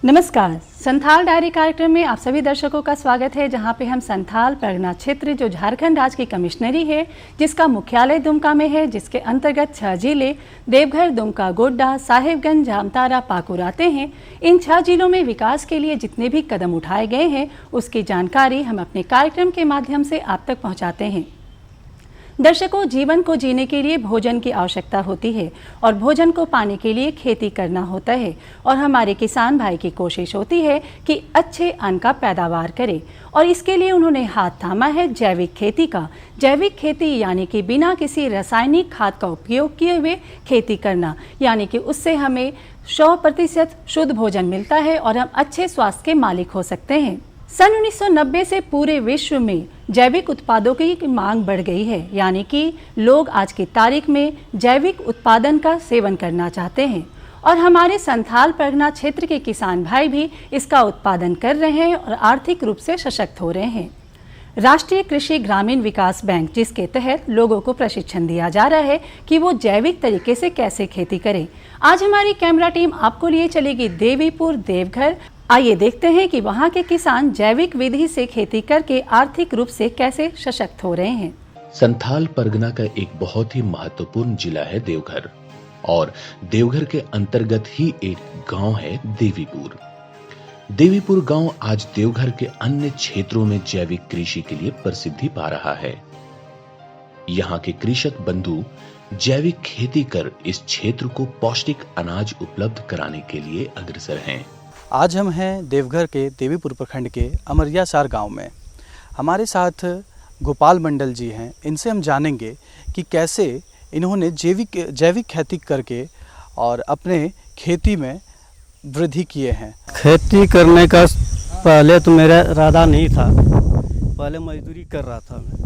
नमस्कार, संथाल डायरी कार्यक्रम में आप सभी दर्शकों का स्वागत है, जहां पे हम संथाल परगना क्षेत्र जो झारखंड राज्य की कमिश्नरी है, जिसका मुख्यालय दुमका में है, जिसके अंतर्गत 6 जिले देवघर, दुमका, गोड्डा, साहिबगंज, जामताड़ा, पाकुड़ आते हैं। इन 6 जिलों में विकास के लिए जितने भी कदम उठाए गए हैं, उसकी जानकारी हम अपने कार्यक्रम के माध्यम से आप तक पहुँचाते हैं। दर्शकों, जीवन को जीने के लिए भोजन की आवश्यकता होती है और भोजन को पाने के लिए खेती करना होता है और हमारे किसान भाई की कोशिश होती है कि अच्छे अन्न का पैदावार करें और इसके लिए उन्होंने हाथ थामा है जैविक खेती का। जैविक खेती यानी कि बिना किसी रासायनिक खाद का उपयोग किए हुए खेती करना, यानी कि उससे हमें 100% शुद्ध भोजन मिलता है और हम अच्छे स्वास्थ्य के मालिक हो सकते हैं। सन 1990 से पूरे विश्व में जैविक उत्पादों की मांग बढ़ गई है, यानी कि लोग आज की तारीख में जैविक उत्पादन का सेवन करना चाहते हैं और हमारे संथाल परगना क्षेत्र के किसान भाई भी इसका उत्पादन कर रहे हैं और आर्थिक रूप से सशक्त हो रहे हैं। राष्ट्रीय कृषि ग्रामीण विकास बैंक, जिसके तहत लोगों को प्रशिक्षण दिया जा रहा है कि वो जैविक तरीके से कैसे खेती करें। आज हमारी कैमरा टीम आपको लिए चलेगी देवीपुर, देवघर। आइए देखते हैं कि वहाँ के किसान जैविक विधि से खेती करके आर्थिक रूप से कैसे सशक्त हो रहे हैं। संथाल परगना का एक बहुत ही महत्वपूर्ण जिला है देवघर और देवघर के अंतर्गत ही एक गांव है देवीपुर। देवीपुर गांव आज देवघर के अन्य क्षेत्रों में जैविक कृषि के लिए प्रसिद्धि पा रहा है। यहाँ के कृषक बंधु जैविक खेती कर इस क्षेत्र को पौष्टिक अनाज उपलब्ध कराने के लिए अग्रसर हैं। आज हम हैं देवघर के देवीपुर प्रखंड के अमरियासार गांव में। हमारे साथ गोपाल मंडल जी हैं। इनसे हम जानेंगे कि कैसे इन्होंने जैविक खेती करके और अपने खेती में वृद्धि किए हैं। खेती करने का पहले तो मेरा इरादा नहीं था, पहले मजदूरी कर रहा था मैं।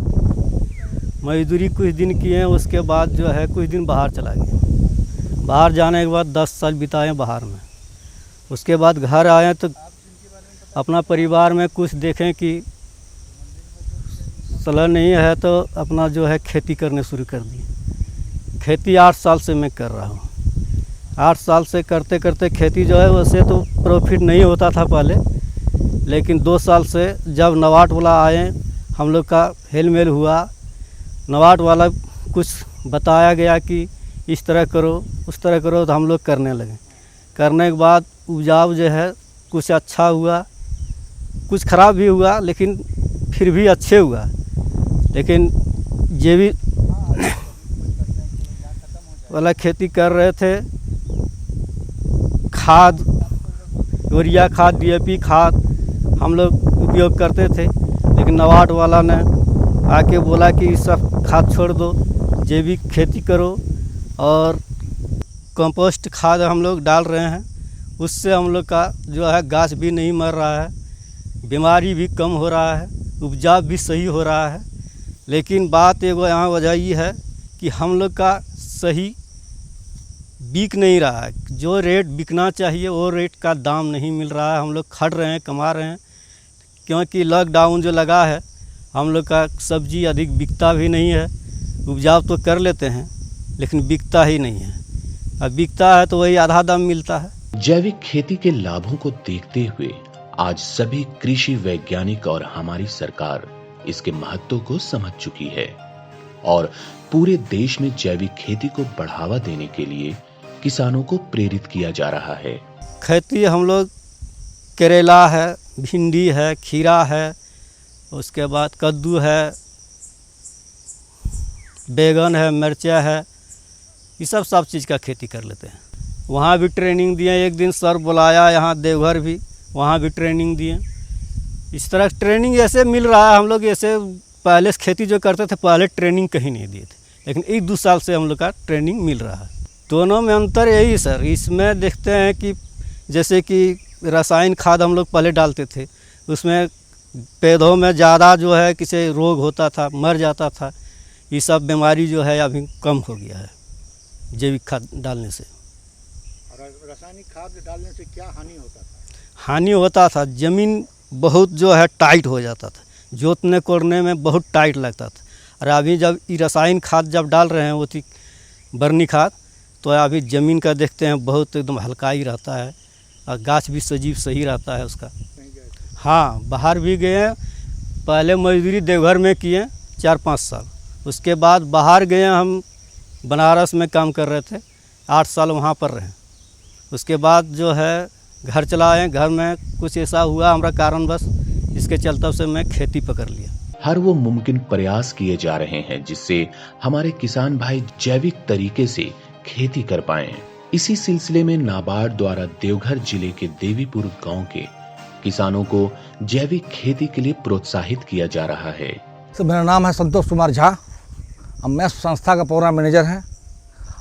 मजदूरी कुछ दिन किए, उसके बाद जो है कुछ दिन बाहर चला गया। बाहर जाने के बाद 10 साल बिताए बाहर में। उसके बाद घर आए तो अपना परिवार में कुछ देखें कि सलाह नहीं है, तो अपना जो है खेती करने शुरू कर दी। खेती 8 साल से मैं कर रहा हूँ। 8 साल से करते करते खेती जो है वैसे तो प्रॉफिट नहीं होता था पहले, लेकिन 2 साल से जब नवाट वाला आए, हम लोग का हेल मेल हुआ। नवाट वाला कुछ बताया गया कि इस तरह करो, उस तरह करो, तो हम लोग करने लगे। करने के बाद उपजाऊ जो है कुछ अच्छा हुआ, कुछ ख़राब भी हुआ, लेकिन फिर भी अच्छे हुआ। लेकिन जैविक वाला खेती कर रहे थे, खाद, यूरिया खाद, DAP खाद हम लोग उपयोग करते थे, लेकिन नवाट वाला ने आके बोला कि सब खाद छोड़ दो, जैविक खेती करो और कंपोस्ट खाद हम लोग डाल रहे हैं। उससे हम लोग का जो है गाछ भी नहीं मर रहा है, बीमारी भी कम हो रहा है, उपजाऊ भी सही हो रहा है। लेकिन बात एगो यहाँ वजह ये है कि हम लोग का सही बिक नहीं रहा है। जो रेट बिकना चाहिए वो रेट का दाम नहीं मिल रहा है। हम लोग खट रहे हैं, कमा रहे हैं, क्योंकि लॉकडाउन जो लगा है, हम लोग का सब्जी अधिक बिकता भी नहीं है। उपजाऊ तो कर लेते हैं, लेकिन बिकता ही नहीं है। अब बिकता है तो वही आधा दाम मिलता है। जैविक खेती के लाभों को देखते हुए आज सभी कृषि वैज्ञानिक और हमारी सरकार इसके महत्व को समझ चुकी है और पूरे देश में जैविक खेती को बढ़ावा देने के लिए किसानों को प्रेरित किया जा रहा है। खेती हम लोग करेला है, भिंडी है, खीरा है, उसके बाद कद्दू है, बैगन है, मिर्चा है, ये सब चीज़ का खेती कर लेते हैं। वहाँ भी ट्रेनिंग दिए। एक दिन सर बुलाया यहाँ देवघर भी, वहाँ भी ट्रेनिंग दिए। इस तरह ट्रेनिंग ऐसे मिल रहा है। हम लोग ऐसे पहले से खेती जो करते थे, पहले ट्रेनिंग कहीं नहीं दिए थे, लेकिन 1-2 साल से हम लोग का ट्रेनिंग मिल रहा है। दोनों में अंतर यही सर, इसमें देखते हैं कि जैसे कि रासायनिक खाद हम लोग पहले डालते थे, उसमें पौधों में ज़्यादा जो है किसी रोग होता था, मर जाता था। ये सब बीमारी जो है अभी कम हो गया है जैविक खाद डालने से। रासायनिक खाद डालने से क्या हानि होता था? हानि होता था, ज़मीन बहुत जो है टाइट हो जाता था, जोतने कोड़ने में बहुत टाइट लगता था। और अभी जब ये रासायनिक खाद जब डाल रहे हैं, वो थी बर्मी खाद, तो अभी ज़मीन का देखते हैं बहुत एकदम हल्का ही रहता है और गाछ भी सजीव सही रहता है उसका। कहीं गए थे? हाँ, बाहर भी गए हैं। पहले मजदूरी देवघर में किए 4-5 साल, उसके बाद बाहर गए हम, बनारस में काम कर रहे थे, 8 साल वहाँ पर रहे। उसके बाद जो है घर चला आए। घर में कुछ ऐसा हुआ हमारा कारणवश, इसके चलते से मैं खेती पकड़ लिया। हर वो मुमकिन प्रयास किए जा रहे हैं जिससे हमारे किसान भाई जैविक तरीके से खेती कर पाएं। इसी सिलसिले में नाबार्ड द्वारा देवघर जिले के देवीपुर गांव के किसानों को जैविक खेती के लिए प्रोत्साहित किया जा रहा है। तो मेरा नाम है संतोष कुमार झा। मैं संस्था का प्रोग्राम मैनेजर हैं।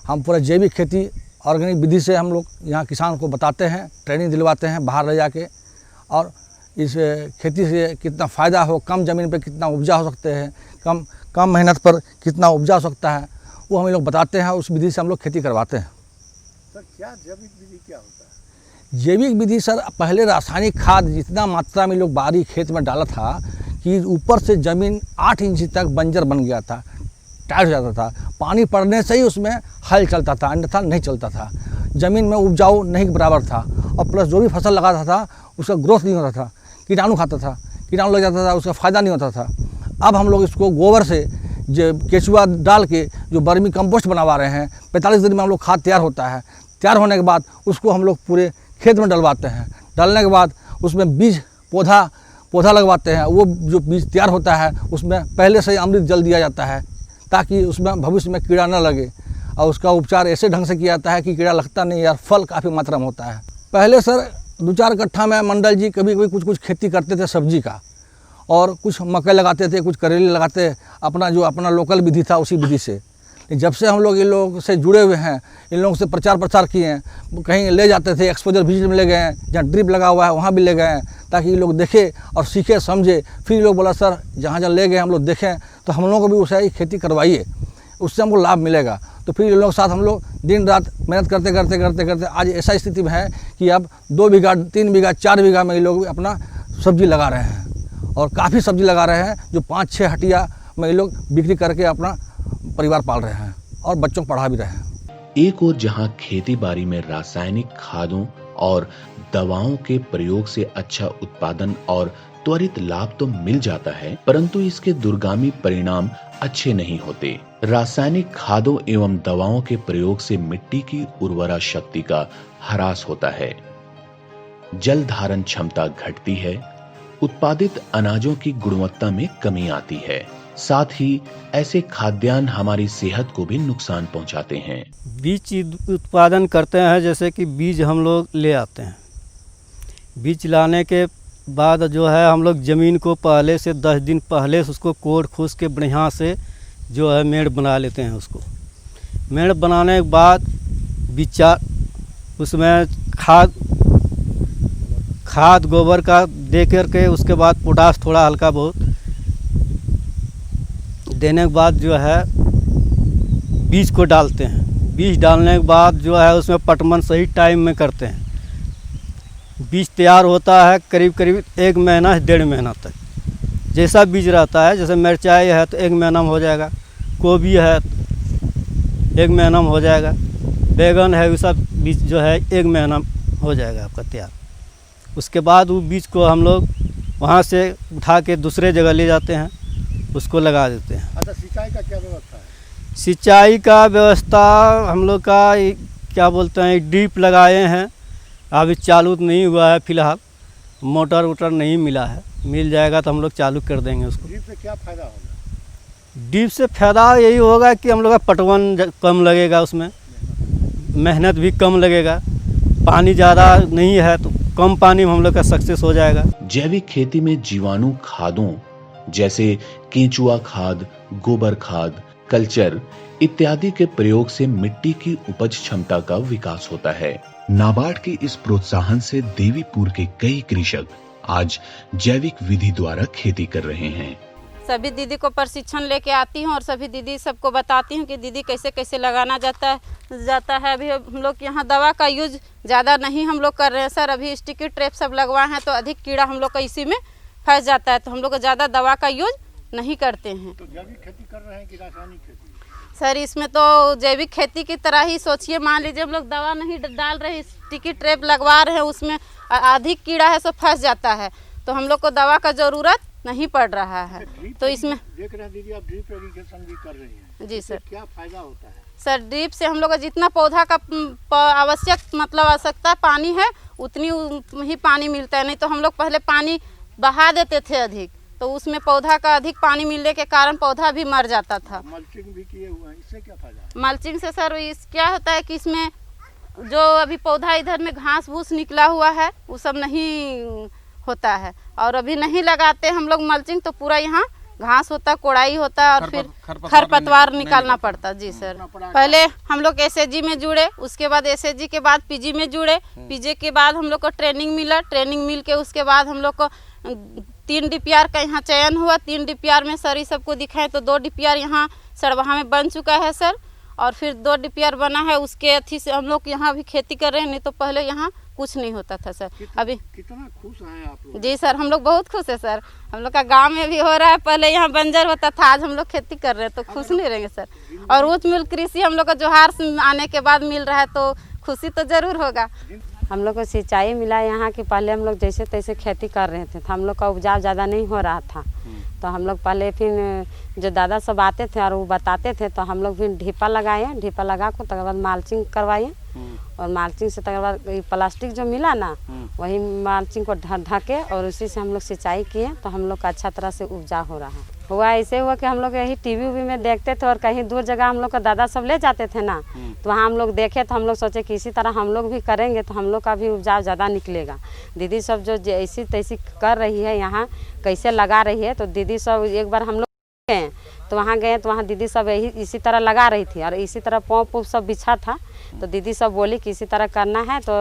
हम पूरा जैविक खेती ऑर्गेनिक विधि से हम लोग यहाँ किसान को बताते हैं, ट्रेनिंग दिलवाते हैं बाहर ले जाके, और इस खेती से कितना फ़ायदा हो, कम ज़मीन पे कितना उपजा हो सकते हैं, कम मेहनत पर कितना उपजा हो सकता है, वो हम लोग बताते हैं। उस विधि से हम लोग खेती करवाते हैं। सर क्या जैविक विधि क्या होता है? जैविक विधि सर, पहले रासायनिक खाद जितना मात्रा में लोग बाहरी खेत में डाला था कि ऊपर से ज़मीन 8 इंच तक बंजर बन गया था, टाइट हो जाता था। पानी पड़ने से ही उसमें हल चलता था, अन्यथा नहीं चलता था। ज़मीन में उपजाऊ नहीं बराबर था, और प्लस जो भी फसल लगाता था उसका ग्रोथ नहीं होता था, कीटाणु खाता था, कीटाणु लग जाता था, उसका फ़ायदा नहीं होता था। अब हम लोग इसको गोबर से जो केचुआ डाल के जो वर्मी कंपोस्ट बनवा रहे हैं, 45 दिन में हम लोग खाद तैयार होता है। तैयार होने के बाद उसको हम लोग पूरे खेत में डलवाते हैं। डालने के बाद उसमें बीज पौधा लगवाते हैं। वो जो बीज तैयार होता है उसमें पहले से ही अमृत जल दिया जाता है, ताकि उसमें भविष्य में कीड़ा न लगे, और उसका उपचार ऐसे ढंग से किया जाता है कि कीड़ा लगता नहीं है और फल काफ़ी मात्रा में होता है। पहले सर 2-4 कट्ठा में मंडल जी कभी कभी कुछ खेती करते थे सब्जी का, और कुछ मकई लगाते थे, कुछ करेले लगाते, अपना लोकल विधि था उसी विधि से। जब से हम लोग इन लोगों से जुड़े हुए हैं, इन लोगों से प्रचार प्रसार किए हैं, कहीं ले जाते थे, एक्सपोजर विजिट में ले गए हैं, जहाँ ड्रिप लगा हुआ है वहाँ भी ले गए हैं, ताकि ये लोग देखे और सीखे समझे। फिर लोग बोला सर जहाँ ले गए हम लोग देखें तो हम लोगों को भी उसे ही खेती करवाइए, उससे हमको लाभ मिलेगा। तो फिर इन लोगों के साथ हम लोग दिन रात मेहनत करते आज ऐसा स्थिति में है कि अब 2 बीघा 3 बीघा 4 बीघा में ये लोग अपना सब्जी लगा रहे हैं, और काफ़ी सब्जी लगा रहे हैं, जो 5-6 हटिया में ये लोग बिक्री करके अपना परिवार पाल रहे हैं और बच्चों को पढ़ा भी रहे हैं। एक और जहां खेती बाड़ी में रासायनिक खादों और दवाओं के प्रयोग से अच्छा उत्पादन और त्वरित लाभ तो मिल जाता है, परंतु इसके दूरगामी परिणाम अच्छे नहीं होते। रासायनिक खादों एवं दवाओं के प्रयोग से मिट्टी की उर्वरा शक्ति का ह्रास होता है, जल धारण क्षमता घटती है, उत्पादित अनाजों की गुणवत्ता में कमी आती है। साथ ही ऐसे खाद्यान्न हमारी सेहत को भी नुकसान पहुंचाते हैं। बीज उत्पादन करते हैं, जैसे कि बीज हम लोग ले आते हैं। बीज लाने के बाद जो है हम लोग ज़मीन को पहले से 10 दिन पहले से उसको कोड़ खूस के बढ़िया से जो है मेड़ बना लेते हैं। उसको मेड़ बनाने के बाद बिचा उसमें खाद गोबर का दे करके, उसके बाद पोटाश थोड़ा हल्का बहुत देने के बाद जो है बीज को डालते हैं। बीज डालने के बाद जो है उसमें पटवन सही टाइम में करते हैं। बीज तैयार होता है करीब 1 महीना से 1.5 महीना तक। जैसा बीज रहता है, जैसे मिर्चाई है तो 1 महीना में हो जाएगा, गोभी है तो 1 महीना में हो जाएगा, बैगन है वो सब बीज जो है 1 महीना में हो जाएगा आपका तैयार। उसके बाद वो बीज को हम लोग वहाँ से उठा के दूसरे जगह ले जाते हैं, उसको लगा देते हैं। अच्छा, सिंचाई का क्या व्यवस्था है? सिंचाई का व्यवस्था हम लोग का क्या बोलते हैं, ड्रिप लगाए हैं। अभी चालू नहीं हुआ है फिलहाल, मोटर वोटर नहीं मिला है, मिल जाएगा तो हम लोग चालू कर देंगे उसको। ड्रिप से क्या फ़ायदा होगा? ड्रिप से फ़ायदा यही होगा कि हम लोग का पटवन कम लगेगा, उसमें मेहनत भी कम लगेगा, पानी ज़्यादा नहीं है तो कम पानी में हम लोग का सक्सेस हो जाएगा। जैविक खेती में जीवाणु खादों जैसे केंचुआ खाद, गोबर खाद, कल्चर इत्यादि के प्रयोग से मिट्टी की उपज क्षमता का विकास होता है। नाबार्ड के इस प्रोत्साहन से देवीपुर के कई कृषक आज जैविक विधि द्वारा खेती कर रहे हैं। सभी दीदी को प्रशिक्षण लेके आती हूँ और सभी दीदी सबको बताती हूँ कि दीदी कैसे कैसे लगाना जाता है। अभी हम लोग यहाँ दवा का यूज ज़्यादा नहीं हम लोग कर रहे हैं सर। अभी स्टिकी ट्रैप सब लगवाए हैं तो अधिक कीड़ा हम लोग का इसी में फंस जाता है, तो हम लोग ज़्यादा दवा का यूज नहीं करते हैं। तो जैविक खेती कर रहे हैं कि रासायनिक खेती? सर इसमें तो जैविक खेती की तरह ही सोचिए, मान लीजिए हम लोग दवा नहीं डाल रहे, स्टिकी ट्रैप लगवा रहे हैं, उसमें अधिक कीड़ा है सो फंस जाता है, तो हम लोग को दवा का ज़रूरत नहीं पड़ रहा है। तो इसमें देख रहे हैं दीदी आप ड्रिप इरिगेशन भी कर रही हैं। जी सर। क्या फ़ायदा होता है? सर ड्रिप से हम लोग का जितना पौधा का आवश्यक मतलब आवश्यकता पानी है उतनी ही पानी मिलता है, नहीं तो हम लोग पहले पानी बहा देते थे अधिक, तो उसमें पौधा का अधिक पानी मिलने के कारण पौधा भी मर जाता था। मल्चिंग भी किए हुए हैं, इससे क्या फ़ायदा है? मल्चिंग से सर क्या होता है कि इसमें जो अभी पौधा इधर में घास फूस निकला हुआ है वो सब नहीं होता है, और अभी नहीं लगाते हम लोग मल्चिंग तो पूरा यहाँ घास होता, कोड़ाई होता और फिर खरपतवार निकालना पड़ता। जी सर। पहले हम लोग एसएजी में जुड़े, उसके बाद एसएजी के बाद पीजी में जुड़े, पीजी के बाद हम लोग को ट्रेनिंग मिला, ट्रेनिंग मिल के उसके बाद हम लोग को 3 DPR का यहाँ चयन हुआ। 3 DPR में सर इस सबको दिखाएं तो 2 DPR यहाँ सड़वाहा में बन चुका है सर, और फिर 2 DPR बना है, उसके अथी से हम लोग यहाँ भी खेती कर रहे हैं, नहीं तो पहले यहाँ कुछ नहीं होता था सर। अभी कितना खुश हैं आप लोग? जी सर, हम लोग बहुत खुश है सर, हम लोग का गांव में भी हो रहा है, पहले यहाँ बंजर होता था, आज हम लोग खेती कर रहे हैं तो खुश नहीं रहेंगे सर। और उच्च मूल्य कृषि हम लोग का जोहार आने के बाद मिल रहा है तो खुशी तो ज़रूर होगा। हम लोग को सिंचाई मिला यहाँ कि पहले हम लोग जैसे तैसे खेती कर रहे थे, तो हम लोग का उपजाव ज़्यादा नहीं हो रहा था, तो हम लोग पहले फिर जो दादा सब आते थे और वो बताते थे तो हम लोग फिर ढीपा लगाए, ढीपा लगा को तकर बाद माल्चिंग करवाए, और माल्चिंग से तकर बाद प्लास्टिक जो मिला ना वही माल्चिंग को ढके और उसी से हम लोग सिंचाई किए, तो हम लोग का अच्छा तरह से उपजा हो रहा है। हुआ ऐसे हुआ कि हम लोग यही टीवी में देखते थे और कहीं दूर जगह हम लोग का दादा सब ले जाते थे ना, तो वहाँ हम लोग देखे तो हम लोग सोचे कि इसी तरह हम लोग भी करेंगे तो हम लोग का भी उपजाव ज़्यादा निकलेगा। दीदी सब जो ऐसी तैसी कर रही है यहाँ कैसे लगा रही है, तो दीदी सब एक बार हम लोग गए तो वहाँ गए तो वहाँ दीदी सब यही इसी तरह लगा रही थी और इसी तरह पॉप सब बिछा था, तो दीदी सब बोली कि इसी तरह करना है तो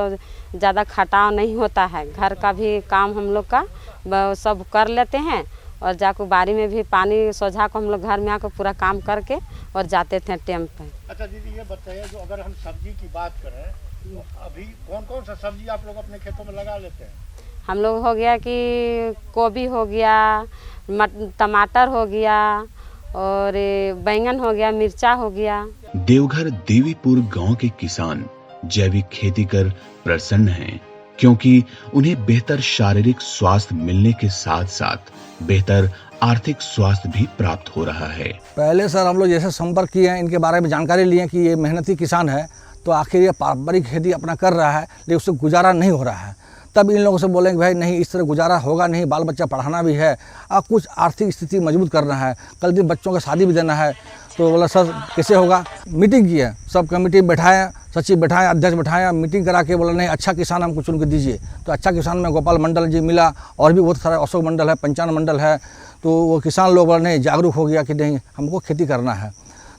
ज़्यादा खटाव नहीं होता है, घर का भी काम हम लोग का सब कर लेते हैं, और जाकर बाड़ी में भी पानी सोझा को हम लोग घर में आकर पूरा काम करके और जाते थे टाइम पे। अच्छा दीदी ये बताइए, जो अगर हम सब्जी की बात करें तो अभी कौन कौन सा सब्जी आप लोग अपने खेतों में लगा लेते हैं? हम लोग हो गया कि गोभी हो गया, टमाटर हो गया, और बैंगन हो गया, मिर्चा हो गया। देवघर देवीपुर गांव के किसान जैविक खेती कर प्रसन्न हैं, क्योंकि उन्हें बेहतर शारीरिक स्वास्थ्य मिलने के साथ साथ बेहतर आर्थिक स्वास्थ्य भी प्राप्त हो रहा है। पहले सर हम लोग जैसे संपर्क किए हैं, इनके बारे में जानकारी लिए कि ये मेहनती किसान है, तो आखिर ये पारंपरिक खेती अपना कर रहा है लेकिन उससे गुजारा नहीं हो रहा है। तब इन लोगों से बोलेंगे भाई नहीं, इस तरह गुजारा होगा नहीं, बाल बच्चा पढ़ाना भी है और कुछ आर्थिक स्थिति मजबूत करना है, कल दिन बच्चों का शादी भी देना है, तो बोला सर कैसे होगा। मीटिंग की है, सब कमेटी बैठाया, सचिव बैठाया, अध्यक्ष बैठाया, मीटिंग करा के बोला नहीं अच्छा किसान हमको चुन के दीजिए। तो अच्छा किसान में गोपाल मंडल जी मिला, और भी बहुत सारे अशोक मंडल है, पंचानन मंडल है, तो वो किसान लोग बोला नहीं जागरूक हो गया कि नहीं हमको खेती करना है।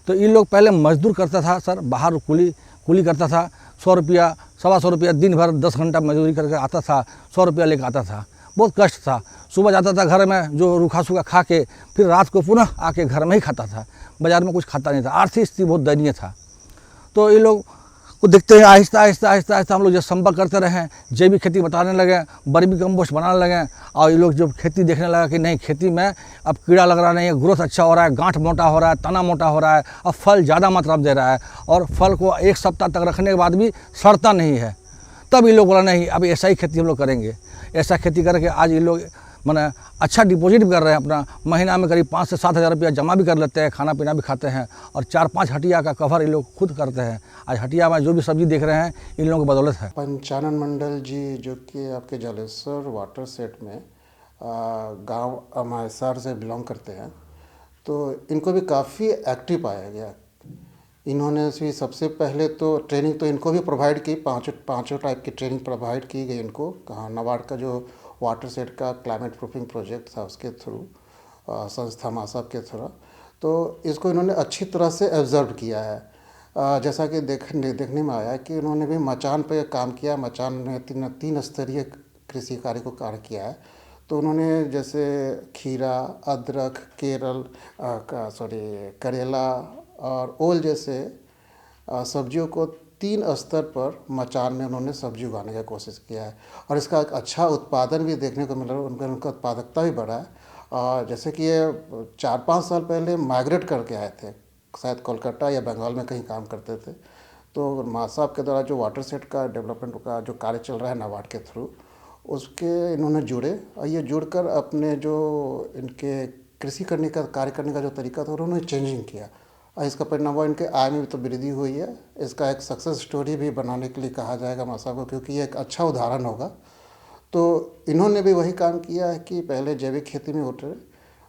तो इन लोग पहले मजदूर करता था सर, बाहर कुली करता था, 100 रुपया 125 रुपया दिन भर 10 घंटा मजदूरी करके आता था, 100 रुपया लेकर आता था, बहुत कष्ट था। सुबह जाता था घर में जो रूखा सूखा खा के, फिर रात को पुनः आके घर में ही खाता था, बाजार में कुछ खाता नहीं था, आर्थिक स्थिति बहुत दयनीय था। तो ये लोग को देखते हैं आहिस्ता आहिस्ता हम लोग जब संपर्क करते रहे, जैविक खेती बताने लगे, वर्मी कंपोस्ट बनाने लगे, और ये लोग जब खेती देखने लगा कि नहीं खेती में अब कीड़ा लग रहा नहीं है, ग्रोथ अच्छा हो रहा है, गांठ मोटा हो रहा है, तना मोटा हो रहा है, अब फल ज़्यादा मात्रा में दे रहा है, और फल को 1 सप्ताह तक रखने के बाद भी सड़ता नहीं है। तब ये लोग बोला नहीं अब ऐसा ही खेती हम लोग करेंगे। ऐसा खेती करके आज ये लोग मैंने अच्छा डिपॉजिट भी कर रहे हैं, अपना महीना में करीब 5 से 7 हज़ार रुपया जमा भी कर लेते हैं, खाना पीना भी खाते हैं, और 4-5 हटिया का कवर ये लोग खुद करते हैं। आज हटिया में जो भी सब्जी देख रहे हैं इन लोगों की बदौलत है। पंचानन मंडल जी जो कि आपके जलेश्वर वाटर सेट में गांव अमायसर से बिलोंग करते हैं, तो इनको भी काफ़ी एक्टिव पाया गया। इन्होंने भी सबसे पहले तो ट्रेनिंग तो इनको भी प्रोवाइड की, पाँचों टाइप की ट्रेनिंग प्रोवाइड की गई इनको। कहाँ नबार्ड का जो वाटर सेट का क्लाइमेट प्रूफिंग प्रोजेक्ट था उसके थ्रू, संस्था मासाब के थ्रू, तो इसको इन्होंने अच्छी तरह से ऑब्जर्व किया है। जैसा कि देखने में आया कि उन्होंने भी मचान पे काम किया, मचान में 3 स्तरीय कृषि कार्य को कार्य किया है। तो उन्होंने जैसे खीरा, अदरक, करेला और ओल जैसे सब्जियों को 3 स्तर पर मचान में उन्होंने सब्जी उगाने का कोशिश किया है, और इसका एक अच्छा उत्पादन भी देखने को मिला, उनका उत्पादकता भी बढ़ा है। और जैसे कि ये 4-5 साल पहले माइग्रेट करके आए थे शायद कोलकाता या बंगाल में कहीं काम करते थे। तो माँ साहब के द्वारा जो वाटर सेट का डेवलपमेंट का जो कार्य चल रहा है नाबार्ड के थ्रू, उसके इन्होंने जुड़े और ये जुड़कर अपने जो इनके कृषि करने का कार्य करने का जो तरीका था उन्होंने चेंजिंग किया और इसका परिणाम हुआ इनके आय में भी तो वृद्धि हुई है। इसका एक सक्सेस स्टोरी भी बनाने के लिए कहा जाएगा माँ साहब को, क्योंकि ये एक अच्छा उदाहरण होगा। तो इन्होंने भी वही काम किया है कि पहले जैविक खेती में उतरे,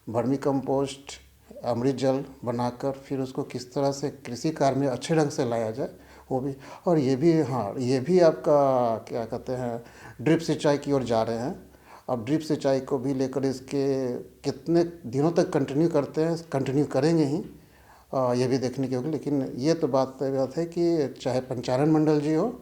वर्मी कंपोस्ट, अमृत जल बनाकर फिर उसको किस तरह से कृषि कार्य में अच्छे ढंग से लाया जाए वो भी। और ये भी, हाँ, ये भी आपका क्या कहते हैं ड्रिप सिंचाई की ओर जा रहे हैं। अब ड्रिप सिंचाई को भी लेकर इसके कितने दिनों तक कंटिन्यू करते हैं, कंटिन्यू करेंगे ही, ये भी देखने की होगी। लेकिन ये तो बात है कि चाहे पंचानन मंडल जी हो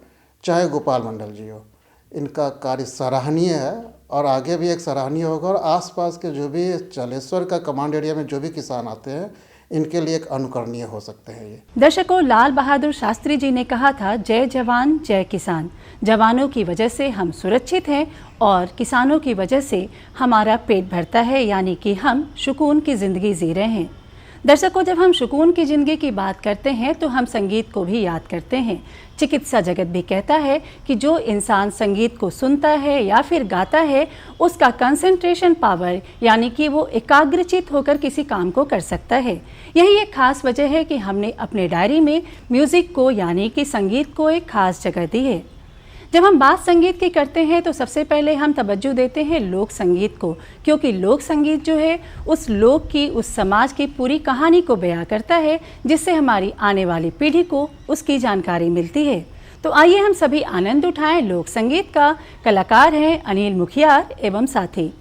चाहे गोपाल मंडल जी हो, इनका कार्य सराहनीय है और आगे भी एक सराहनीय होगा। और आसपास के जो भी चालेश्वर का कमांड एरिया में जो भी किसान आते हैं, इनके लिए एक अनुकरणीय हो सकते हैं ये। दर्शकों, लाल बहादुर शास्त्री जी ने कहा था, जय जवान जय किसान। जवानों की वजह से हम सुरक्षित हैं और किसानों की वजह से हमारा पेट भरता है, यानी कि हम सुकून की ज़िंदगी जी रहे हैं। दर्शकों, जब हम सुकून की ज़िंदगी की बात करते हैं तो हम संगीत को भी याद करते हैं। चिकित्सा जगत भी कहता है कि जो इंसान संगीत को सुनता है या फिर गाता है, उसका कंसंट्रेशन पावर, यानी कि वो एकाग्रचित होकर किसी काम को कर सकता है। यही एक खास वजह है कि हमने अपने डायरी में म्यूज़िक को, यानी कि संगीत को, एक खास जगह दी है। जब हम बात संगीत की करते हैं तो सबसे पहले हम तवज्जो देते हैं लोक संगीत को, क्योंकि लोक संगीत जो है उस लोक की, उस समाज की पूरी कहानी को बयां करता है, जिससे हमारी आने वाली पीढ़ी को उसकी जानकारी मिलती है। तो आइए हम सभी आनंद उठाएं लोक संगीत का। कलाकार हैं अनिल मुखियार एवं साथी।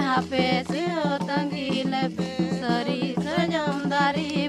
Hape se o tangile pe sari sarjam dari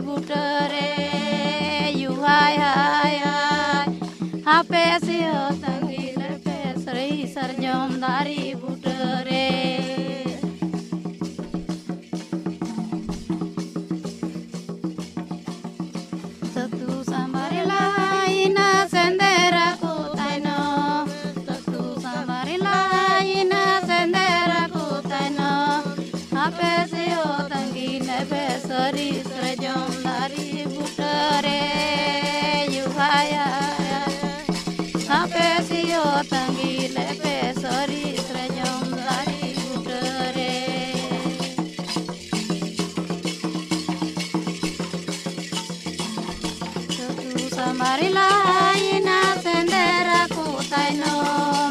samarilaina sendera kutaino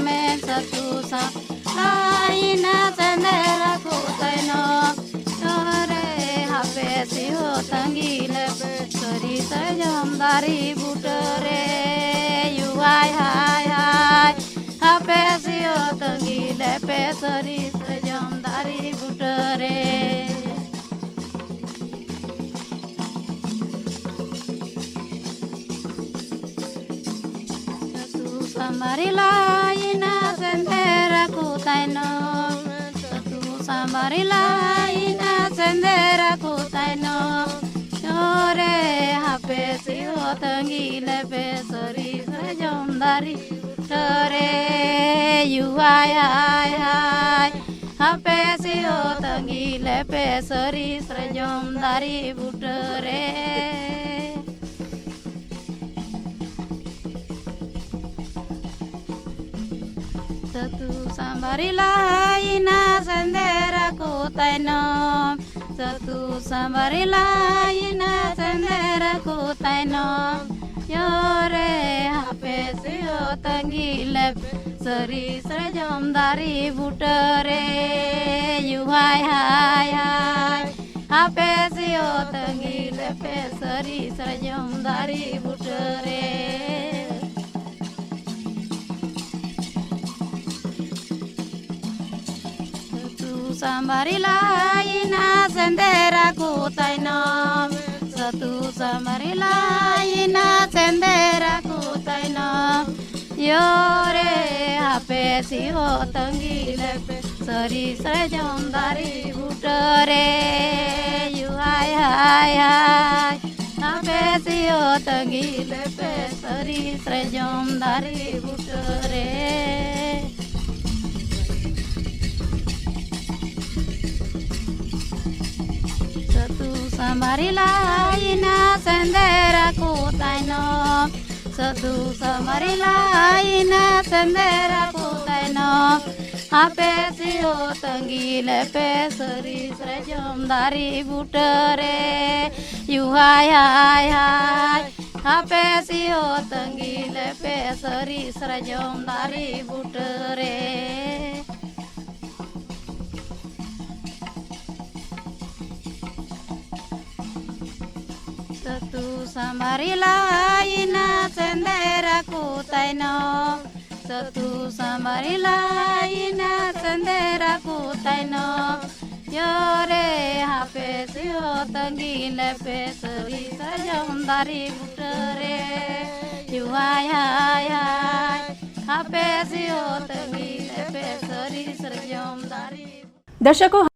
men satu laina sendera kutaino ore hape siho tangile sari sajam dari butare yuai hai hai hape siho tangile pe sari sajam dari butare samarilaina sendera kutaino satu samarilaina sendera kutaino ore hape siho tangile pe sari sajam dari tore yuai hai hai hape siho tangile pe sari sajam dari butare satu samarilaina sendera kutaino satu samarilaina sendera kutaino yore hape siho tangile sari sajam dari butare yuhai hai hai hape siho tangile pe sari sajam dari butare samarilaina sendera kutaino satu samarilaina sendera kutaino yore hape siho tangile pe sari sajam dari butare yuhai hai hai hape siho tangile pe sari sajam dari butare samarilaina sendera kutaino satu samarilaina sendera kutaino hape siho tangile pe sari sajam dari butare yuhai hai hai hape siho tangile pe sari sajam dari butare satu samarilaina sendera kutaino satu samarilaina sendera kutaino yore hape siho tangile pe sari sajam dari butare yuhai hai hai hape siho tangile pe sari sajam dari दर्शकों,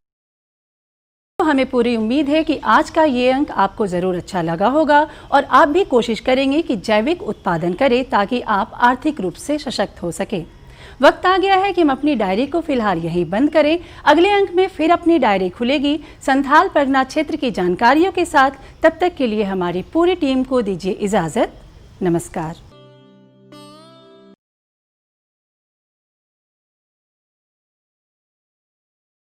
हमें पूरी उम्मीद है कि आज का ये अंक आपको ज़रूर अच्छा लगा होगा और आप भी कोशिश करेंगे कि जैविक उत्पादन करें ताकि आप आर्थिक रूप से सशक्त हो सके। वक्त आ गया है कि हम अपनी डायरी को फिलहाल यहीं बंद करें। अगले अंक में फिर अपनी डायरी खुलेगी संथाल परगना क्षेत्र की जानकारियों के साथ। तब तक के लिए हमारी पूरी टीम को दीजिए इजाज़त। नमस्कार।